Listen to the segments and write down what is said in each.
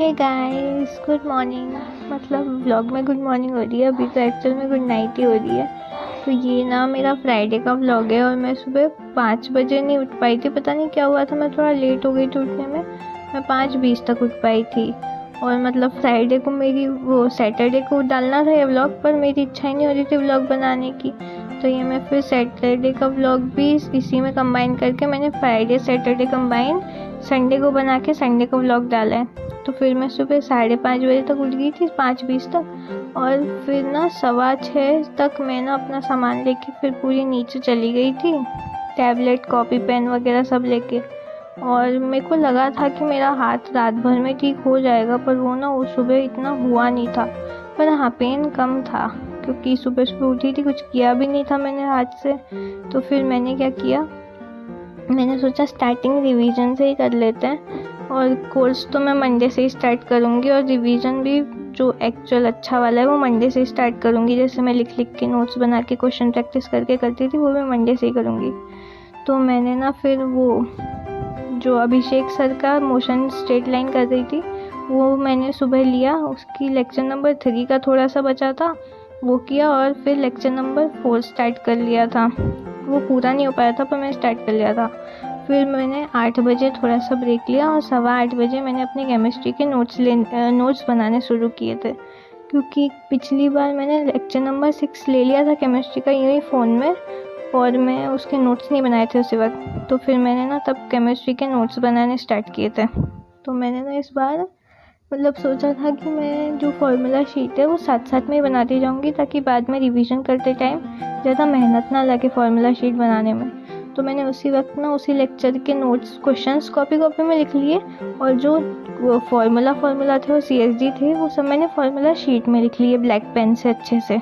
हे guys, good morning. मतलब vlog में good morning हो रही है, अभी तो एक्चुअल में गुड नाइट ही हो रही है। तो ये ना मेरा फ्राइडे का व्लॉग है और मैं सुबह 5 बजे नहीं उठ पाई थी। पता नहीं क्या हुआ था, मैं थोड़ा लेट हो गई थी उठने में। मैं 5:20 तक उठ पाई थी। और मतलब फ्राइडे को मेरी वो सैटरडे को डालना था ये व्लॉग, पर मेरी इच्छा ही नहीं हो रही थी व्लॉग बनाने की। तो ये मैं फिर सैटरडे का व्लॉग भी इसी में कंबाइन करके मैंने फ्राइडे सैटरडे कंबाइन संडे को बना के संडे को व्लॉग डाला है। तो फिर मैं सुबह 5:30 बजे तक उठ गई थी, 5:20 तक। और फिर ना 6:15 तक मैं ना अपना सामान लेके फिर पूरी नीचे चली गई थी, टैबलेट कॉपी पेन वगैरह सब लेके। और मेरे को लगा था कि मेरा हाथ रात भर में ठीक हो जाएगा, पर वो ना वो सुबह इतना हुआ नहीं था। पर हाँ, पेन कम था क्योंकि सुबह सुबह उठी थी, कुछ किया भी नहीं था मैंने हाथ से। तो फिर मैंने क्या किया, मैंने सोचा स्टार्टिंग रिवीजन से ही कर लेते हैं। और कोर्स तो मैं मंडे से ही स्टार्ट करूँगी और रिवीजन भी जो एक्चुअल अच्छा वाला है वो मंडे से ही स्टार्ट करूँगी। जैसे मैं लिख लिख के नोट्स बना के क्वेश्चन प्रैक्टिस करके करती थी, वो मैं मंडे से ही करूँगी। तो मैंने ना फिर वो जो अभिषेक सर का मोशन स्ट्रेट लाइन कर रही थी वो मैंने सुबह लिया। उसकी लेक्चर नंबर 3 का थोड़ा सा बचा था, वो किया। और फिर लेक्चर नंबर 4 स्टार्ट कर लिया था। वो पूरा नहीं हो पाया था पर मैं स्टार्ट कर लिया था। फिर मैंने 8 बजे थोड़ा सा ब्रेक लिया और 8:15 बजे मैंने अपनी केमिस्ट्री के नोट्स बनाने शुरू किए थे। क्योंकि पिछली बार मैंने लेक्चर नंबर 6 ले लिया था केमिस्ट्री का यूँ ही फ़ोन में, और मैं उसके नोट्स नहीं बनाए थे उसी वक्त। तो फिर मैंने ना तब केमिस्ट्री के नोट्स बनाने स्टार्ट किए थे। तो मैंने ना इस बार मतलब सोचा था कि मैं जो फार्मूला शीट है वो साथ साथ में ही बनाती जाऊंगी, ताकि बाद में रिवीजन करते टाइम ज़्यादा मेहनत ना लगे फार्मूला शीट बनाने में। तो मैंने उसी वक्त ना उसी लेक्चर के नोट्स क्वेश्चंस कॉपी में लिख लिए। और जो फार्मूला थे वो CSD थे, वो सब मैंने फार्मूला शीट में लिख लिए ब्लैक पेन से अच्छे से।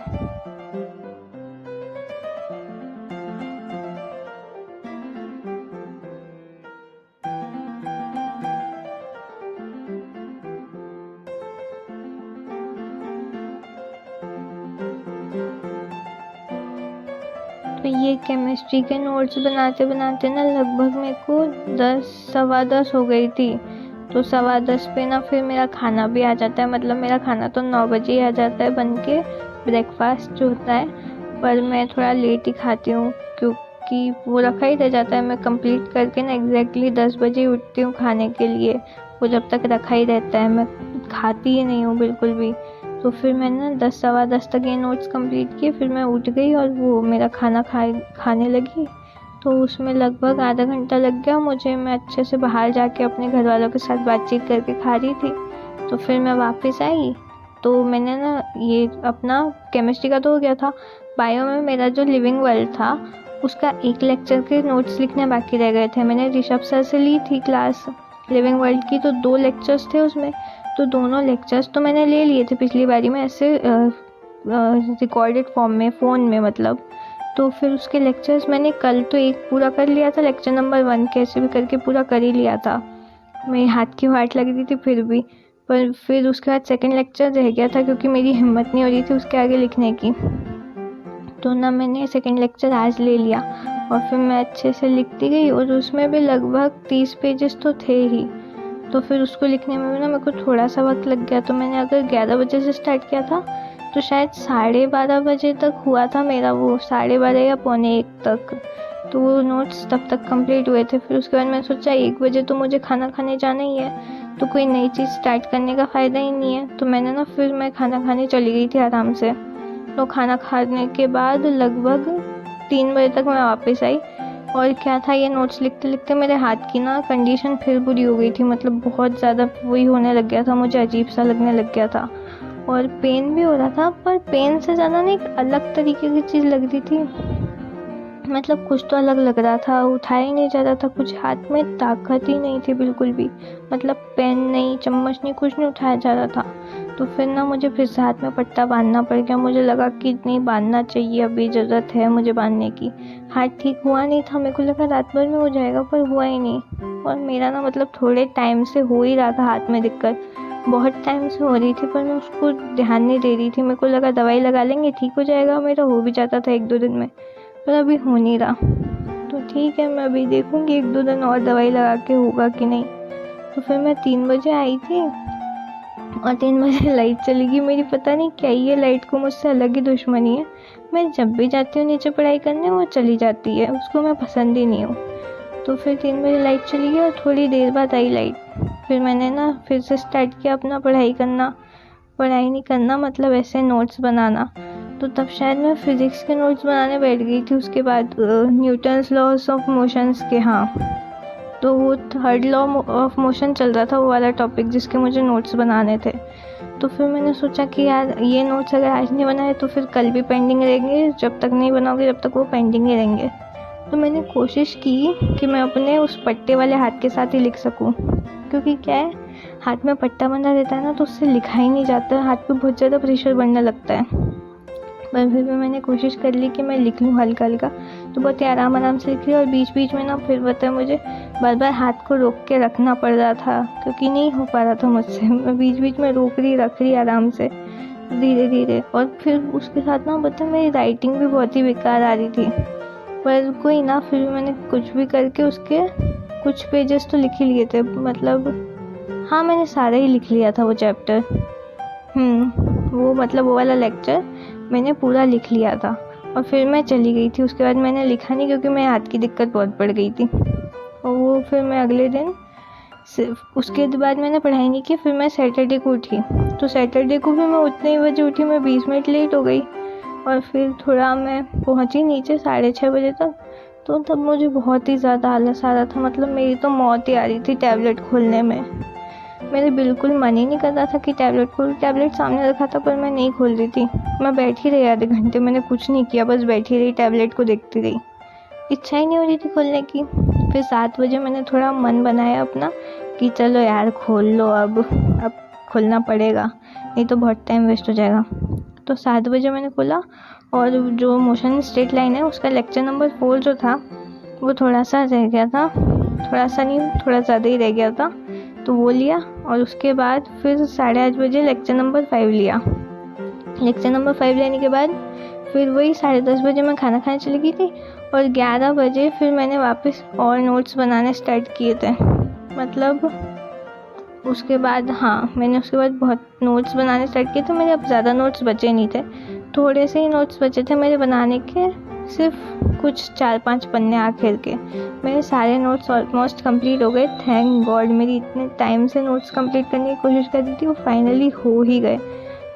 तो ये केमिस्ट्री के नोट्स बनाते बनाते ना लगभग मेरे को 10 सवा 10 हो गई थी। तो 10:15 पे ना फिर मेरा खाना भी आ जाता है। मतलब मेरा खाना तो 9 बजे ही आ जाता है बन के, ब्रेकफास्ट जो होता है। पर मैं थोड़ा लेट ही खाती हूँ क्योंकि वो रखा ही रह जाता है। मैं कंप्लीट करके ना एग्जैक्टली 10 बजे उठती हूँ खाने के लिए। वो जब तक रखा ही रहता है, मैं खाती ही नहीं हूँ बिल्कुल भी। तो फिर मैंने 10 सवा 10 तक ये नोट्स कंप्लीट किए। फिर मैं उठ गई और वो मेरा खाना खाने लगी। तो उसमें लगभग आधा घंटा लग गया मुझे। मैं अच्छे से बाहर जाके अपने घर वालों के साथ बातचीत करके खा रही थी। तो फिर मैं वापस आई। तो मैंने ना ये अपना केमिस्ट्री का तो हो गया था। बायो में मेरा जो लिविंग वर्ल्ड था उसका एक लेक्चर के नोट्स लिखने बाकी रह गए थे। मैंने ऋषभ सर से ली थी क्लास लिविंग वर्ल्ड की, तो 2 लेक्चर्स थे उसमें। तो दोनों लेक्चर्स तो मैंने ले लिए थे पिछली बारी में ऐसे रिकॉर्डेड फॉर्म में फ़ोन में मतलब। तो फिर उसके लेक्चर्स मैंने कल तो एक पूरा कर लिया था, लेक्चर नंबर 1 कैसे भी करके पूरा कर ही लिया था। मेरे हाथ की वाट लग रही थी फिर भी। पर फिर उसके बाद सेकंड लेक्चर रह गया था क्योंकि मेरी हिम्मत नहीं हो रही थी उसके आगे लिखने की। तो ना मैंने सेकंड लेक्चर आज ले लिया और फिर मैं अच्छे से लिखती गई। और उसमें भी लगभग 30 पेजेस तो थे ही। तो फिर उसको लिखने में भी ना मेरे को थोड़ा सा वक्त लग गया। तो मैंने अगर 11 बजे से स्टार्ट किया था तो शायद 12:30 बजे तक हुआ था मेरा, वो 12:30 या पौने 1 तक। तो वो नोट्स तब तक कंप्लीट हुए थे। फिर उसके बाद मैंने सोचा 1 बजे तो मुझे खाना खाने जाना ही है, तो कोई नई चीज़ स्टार्ट करने का फ़ायदा ही नहीं है। तो मैंने ना फिर मैं खाना खाने चली गई थी आराम से। तो खाना खाने के बाद लगभग 3 बजे तक मैं वापस आई। और क्या था, ये नोट्स लिखते लिखते मेरे हाथ की ना कंडीशन फिर बुरी हो गई थी। मतलब बहुत ज़्यादा वही होने लग गया था, मुझे अजीब सा लगने लग गया था। और पेन भी हो रहा था, पर पेन से ज़्यादा ना एक अलग तरीके की चीज़ लग रही थी। मतलब कुछ तो अलग लग रहा था, उठाया ही नहीं जा रहा था कुछ, हाथ में ताकत ही नहीं थी बिल्कुल भी। मतलब पेन नहीं, चम्मच नहीं, कुछ नहीं उठाया जा रहा था। तो फिर ना मुझे फिर से हाथ में पट्टा बांधना पड़ गया। मुझे लगा कि नहीं बांधना चाहिए, अभी ज़रूरत है मुझे बांधने की। हाथ ठीक हुआ नहीं था, मेरे को लगा रात भर में हो जाएगा, पर हुआ ही नहीं। और मेरा ना मतलब थोड़े टाइम से हो ही रहा था हाथ में दिक्कत, बहुत टाइम से हो रही थी, पर मैं उसको ध्यान नहीं दे रही थी। मेरे को लगा दवाई लगा लेंगे ठीक हो जाएगा, मेरा हो भी जाता था 1-2 दिन में, पर अभी हो नहीं रहा। तो ठीक है, मैं अभी देखूंगी 1-2 दिन और दवाई लगा के होगा कि नहीं। तो फिर मैं 3 बजे आई थी और 3 बजे लाइट चली गई मेरी। पता नहीं क्या ही है, लाइट को मुझसे अलग ही दुश्मनी है। मैं जब भी जाती हूँ नीचे पढ़ाई करने वो चली जाती है, उसको मैं पसंद ही नहीं हूँ। तो फिर 3 बजे लाइट चली गई और थोड़ी देर बाद आई लाइट। फिर मैंने ना फिर से स्टार्ट किया अपना पढ़ाई करना, पढ़ाई नहीं करना मतलब ऐसे नोट्स बनाना। तो तब शायद मैं फिज़िक्स के नोट्स बनाने बैठ गई थी। उसके बाद न्यूटन्स लॉस ऑफ मोशंस के, हाँ, तो वो थर्ड लॉ ऑफ मोशन चल रहा था, वो वाला टॉपिक जिसके मुझे नोट्स बनाने थे। तो फिर मैंने सोचा कि यार ये नोट्स अगर आज नहीं बनाए तो फिर कल भी पेंडिंग रहेंगे, जब तक नहीं बनाओगे जब तक वो पेंडिंग ही रहेंगे। तो मैंने कोशिश की कि मैं अपने उस पट्टे वाले हाथ के साथ ही लिख सकूं, क्योंकि क्या है, हाथ में पट्टा बंधा रहता है ना तो उससे लिखा ही नहीं जाता, हाथ पे बहुत ज़्यादा प्रेशर बढ़ने लगता है। पर फिर भी मैंने कोशिश कर ली कि मैं लिख लूँ हल्का हल्का। तो बहुत ही आराम से लिख लिया। और बीच बीच में ना फिर पता है मुझे बार बार हाथ को रोक के रखना पड़ रहा था, क्योंकि नहीं हो पा रहा था मुझसे। मैं बीच बीच में रोक रही रख रही आराम से, धीरे धीरे। और फिर उसके साथ ना पता है मेरी राइटिंग भी बहुत ही बेकार आ रही थी। पर कोई ना, फिर भी मैंने कुछ भी करके उसके कुछ पेजेस तो लिख ही लिए थे। मतलब हाँ, मैंने सारा ही लिख लिया था वो चैप्टर। वो मतलब वो वाला लेक्चर मैंने पूरा लिख लिया था। और फिर मैं चली गई थी। उसके बाद मैंने लिखा नहीं, क्योंकि मेरे हाथ की दिक्कत बहुत बढ़ गई थी। और वो फिर मैं अगले दिन सिर्फ उसके बाद मैंने पढ़ाई नहीं की। फिर मैं सैटरडे को उठी, तो सैटरडे को भी मैं उतने ही बजे उठी, मैं 20 मिनट लेट हो गई। और फिर थोड़ा मैं पहुंची नीचे 6:30 बजे तक। तो तब मुझे बहुत ही ज़्यादा आलस आ रहा था, मतलब मेरी तो मौत ही आ रही थी टैबलेट खोलने में। मेरे बिल्कुल मन ही नहीं कर रहा था कि टैबलेट खोलूं। टैबलेट सामने रखा था पर मैं नहीं खोल रही थी। मैं बैठी रही आधे घंटे, मैंने कुछ नहीं किया, बस बैठी रही टैबलेट को देखती रही। इच्छा ही नहीं हो रही थी खोलने की। फिर 7 बजे मैंने थोड़ा मन बनाया अपना कि चलो यार खोल लो, अब खोलना पड़ेगा, नहीं तो बहुत टाइम वेस्ट हो जाएगा। तो 7 बजे मैंने खोला। और जो मोशन स्ट्रेट लाइन है उसका लेक्चर नंबर 4 जो था वो थोड़ा सा रह गया था, थोड़ा सा नहीं थोड़ा ज़्यादा ही रह गया था, तो वो लिया। और उसके बाद फिर 8:30 बजे लेक्चर नंबर 5 लिया। लेक्चर नंबर 5 लेने के बाद फिर वही 10:30 बजे मैं खाना खाने चली गई थी। और 11 बजे फिर मैंने वापस और नोट्स बनाने स्टार्ट किए थे। मतलब उसके बाद मैंने उसके बाद बहुत नोट्स बनाने स्टार्ट किए थे। मेरे अब ज़्यादा नोट्स बचे नहीं थे, थोड़े से ही नोट्स बचे थे मेरे बनाने के, सिर्फ कुछ 4-5 पन्ने आखिर के। मेरे सारे नोट्स ऑलमोस्ट कंप्लीट हो गए, थैंक गॉड। मेरी इतने टाइम से नोट्स कंप्लीट करने की कोशिश कर रही थी, वो फाइनली हो ही गए।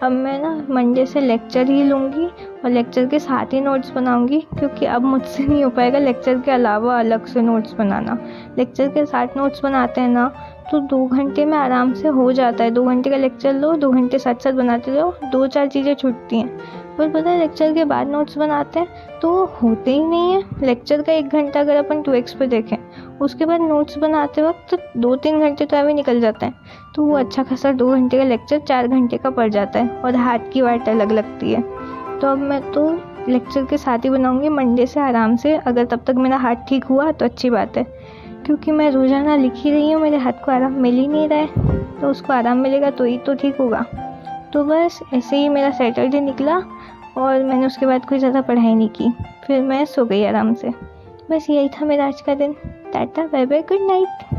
अब मैं ना मंडे से लेक्चर ही लूँगी और लेक्चर के साथ ही नोट्स बनाऊँगी, क्योंकि अब मुझसे नहीं हो पाएगा लेक्चर के अलावा अलग से नोट्स बनाना। लेक्चर के साथ नोट्स बनाते हैं ना तो 2 घंटे में आराम से हो जाता है। 2 घंटे का लेक्चर लो, 2 घंटे साथ साथ बनाते रहो, 2-4 चीज़ें छूटती हैं। पर पता है लेक्चर के बाद नोट्स बनाते हैं तो वो होते ही नहीं है। लेक्चर का 1 घंटा अगर अपन 2x पे देखें, उसके बाद नोट्स बनाते वक्त 2-3 घंटे तो अभी निकल जाते हैं। तो वो अच्छा खासा 2 घंटे का लेक्चर 4 घंटे का पड़ जाता है और हाथ की वाट अलग लगती है। तो अब मैं तो लेक्चर के साथ ही बनाऊँगी मंडे से आराम से। अगर तब तक मेरा हाथ ठीक हुआ तो अच्छी बात है, क्योंकि मैं रोज़ाना लिख ही रही हूँ, मेरे हाथ को आराम मिल ही नहीं रहा है। तो उसको आराम मिलेगा तो ही तो ठीक होगा। तो बस ऐसे ही मेरा सैटरडे निकला और मैंने उसके बाद कोई ज़्यादा पढ़ाई नहीं की। फिर मैं सो गई आराम से। बस यही था मेरा आज का दिन। Tata bye bye, good night.